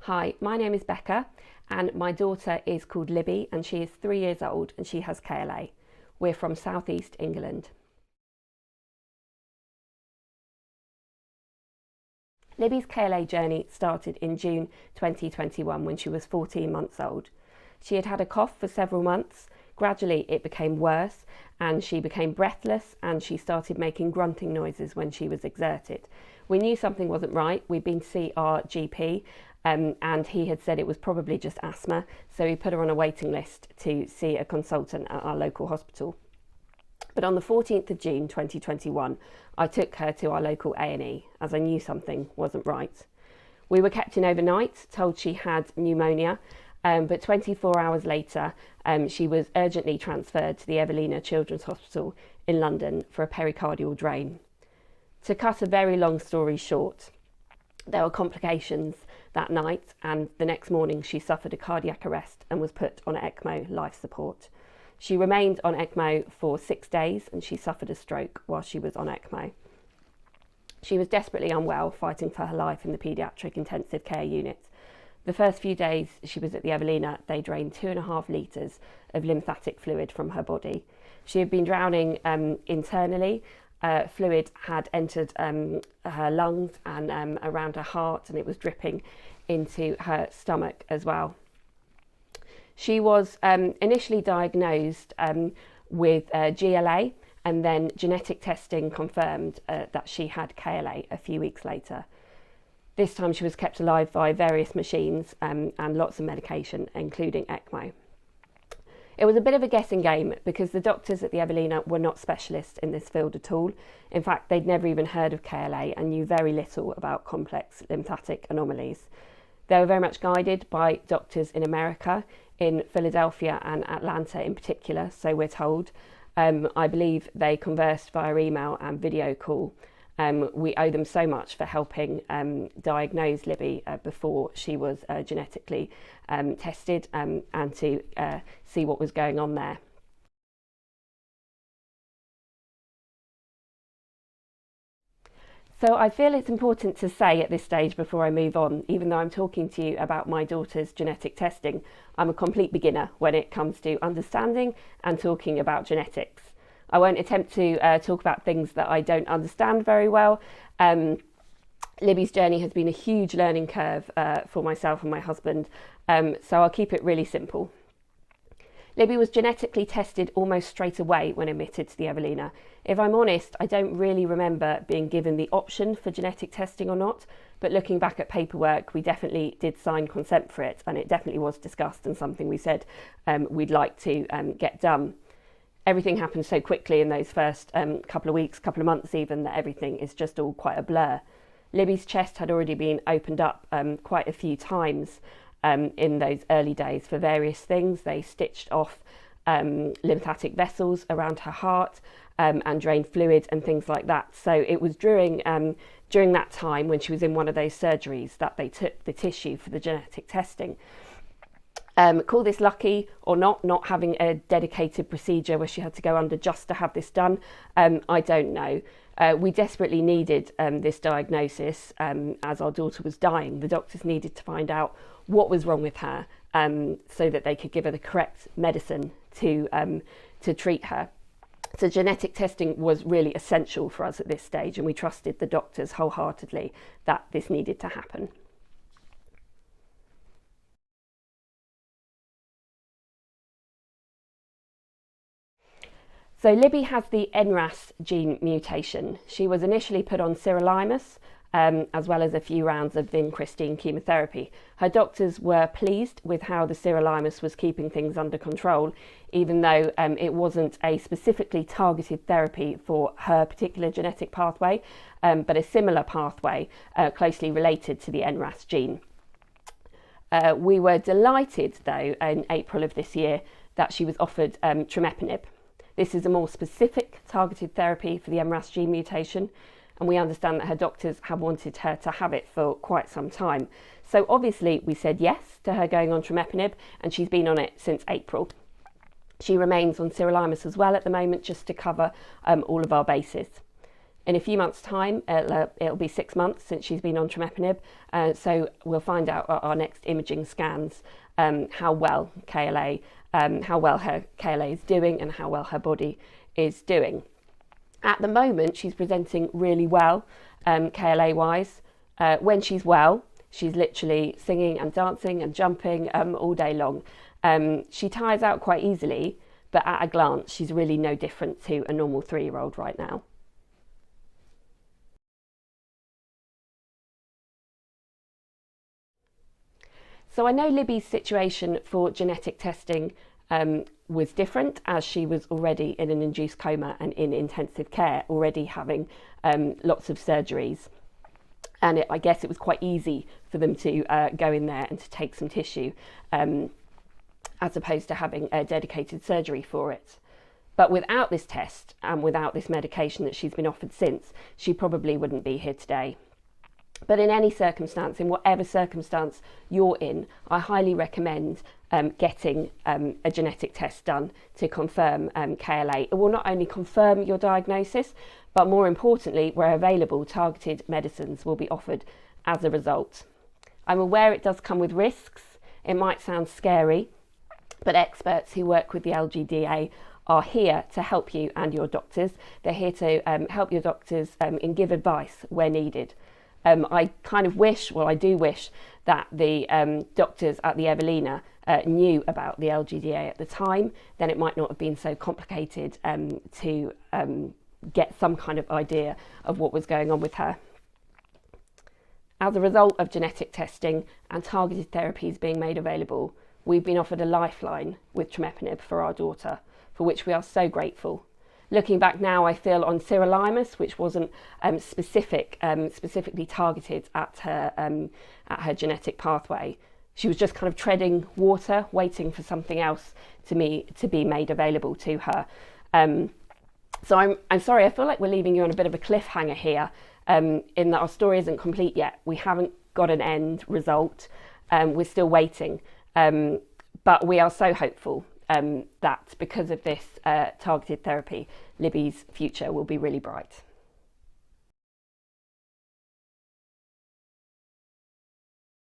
Hi, my name is Becca and my daughter is called Libby and she is 3 years old and she has KLA. We're from South East England. Libby's KLA journey started in June 2021 when she was 14 months old. She had had a cough for several months. Gradually it became worse and she became breathless and she started making grunting noises when she was exerted. We knew something wasn't right. We'd been to see our GP and he had said it was probably just asthma, so we put her on a waiting list to see a consultant at our local hospital. But on the 14th of June 2021, I took her to our local A&E as I knew something wasn't right. We were kept in overnight, told she had pneumonia, but 24 hours later, she was urgently transferred to the Evelina Children's Hospital in London for a pericardial drain. To cut a very long story short, there were complications that night and the next morning she suffered a cardiac arrest and was put on ECMO life support. She remained on ECMO for 6 days and she suffered a stroke while she was on ECMO. She was desperately unwell, fighting for her life in the paediatric intensive care unit. The first few days she was at the Evelina, they drained 2.5 litres of lymphatic fluid from her body. She had been drowning internally. Fluid had entered her lungs and around her heart, and it was dripping into her stomach as well. She was initially diagnosed with GLA, and then genetic testing confirmed that she had KLA a few weeks later. This time she was kept alive by various machines and lots of medication, including ECMO. It was a bit of a guessing game because the doctors at the Evelina were not specialists in this field at all. In fact, they'd never even heard of KLA and knew very little about complex lymphatic anomalies. They were very much guided by doctors in America, in Philadelphia and Atlanta in particular, so we're told. I believe they conversed via email and video call. We owe them so much for helping diagnose Libby before she was genetically tested and to see what was going on there. So I feel it's important to say at this stage before I move on, even though I'm talking to you about my daughter's genetic testing, I'm a complete beginner when it comes to understanding and talking about genetics. I won't attempt to talk about things that I don't understand very well. Libby's journey has been a huge learning curve for myself and my husband, so I'll keep it really simple. Libby was genetically tested almost straight away when admitted to the Evelina. If I'm honest, I don't really remember being given the option for genetic testing or not, but looking back at paperwork, we definitely did sign consent for it, and it definitely was discussed and something we said we'd like to get done. Everything happened so quickly in those first couple of weeks, couple of months even, that everything is just all quite a blur. Libby's chest had already been opened up quite a few times in those early days for various things. They stitched off lymphatic vessels around her heart and drained fluid and things like that. So it was during that time when she was in one of those surgeries that they took the tissue for the genetic testing. Call this lucky or not having a dedicated procedure where she had to go under just to have this done, I don't know. We desperately needed this diagnosis as our daughter was dying. The doctors needed to find out what was wrong with her so that they could give her the correct medicine to treat her. So genetic testing was really essential for us at this stage, and we trusted the doctors wholeheartedly that this needed to happen. So Libby has the NRAS gene mutation. She was initially put on sirolimus as well as a few rounds of vincristine chemotherapy. Her doctors were pleased with how the sirolimus was keeping things under control, even though it wasn't a specifically targeted therapy for her particular genetic pathway, but a similar pathway closely related to the NRAS gene. We were delighted though in April of this year that she was offered trametinib. This is a more specific targeted therapy for the NRAS gene mutation, and we understand that her doctors have wanted her to have it for quite some time. So obviously we said yes to her going on trametinib, and she's been on it since April. She remains on sirolimus as well at the moment, just to cover all of our bases. In a few months' time, it'll be 6 months since she's been on trimipramab, so we'll find out at our next imaging scans how well her KLA is doing and how well her body is doing. At the moment, she's presenting really well, KLA-wise. When she's well, she's literally singing and dancing and jumping all day long. She tires out quite easily, but at a glance, she's really no different to a normal 3-year-old right now. So I know Libby's situation for genetic testing was different, as she was already in an induced coma and in intensive care, already having lots of surgeries. And I guess it was quite easy for them to go in there and to take some tissue, as opposed to having a dedicated surgery for it. But without this test and without this medication that she's been offered since, she probably wouldn't be here today. But in any circumstance, in whatever circumstance you're in, I highly recommend getting a genetic test done to confirm KLA. It will not only confirm your diagnosis, but more importantly, where available, targeted medicines will be offered as a result. I'm aware it does come with risks. It might sound scary, but experts who work with the LGDA are here to help you and your doctors. They're here to help your doctors and give advice where needed. I do wish that the doctors at the Evelina knew about the LGDA at the time. Then it might not have been so complicated to get some kind of idea of what was going on with her. As a result of genetic testing and targeted therapies being made available, we've been offered a lifeline with trimipramab for our daughter, for which we are so grateful. Looking back now, I feel on sirolimus, which wasn't specifically targeted at her genetic pathway. She was just kind of treading water, waiting for something else to be made available to her. So I'm sorry, I feel like we're leaving you on a bit of a cliffhanger here, in that our story isn't complete yet. We haven't got an end result. We're still waiting, but we are so hopeful that because of this targeted therapy, Libby's future will be really bright.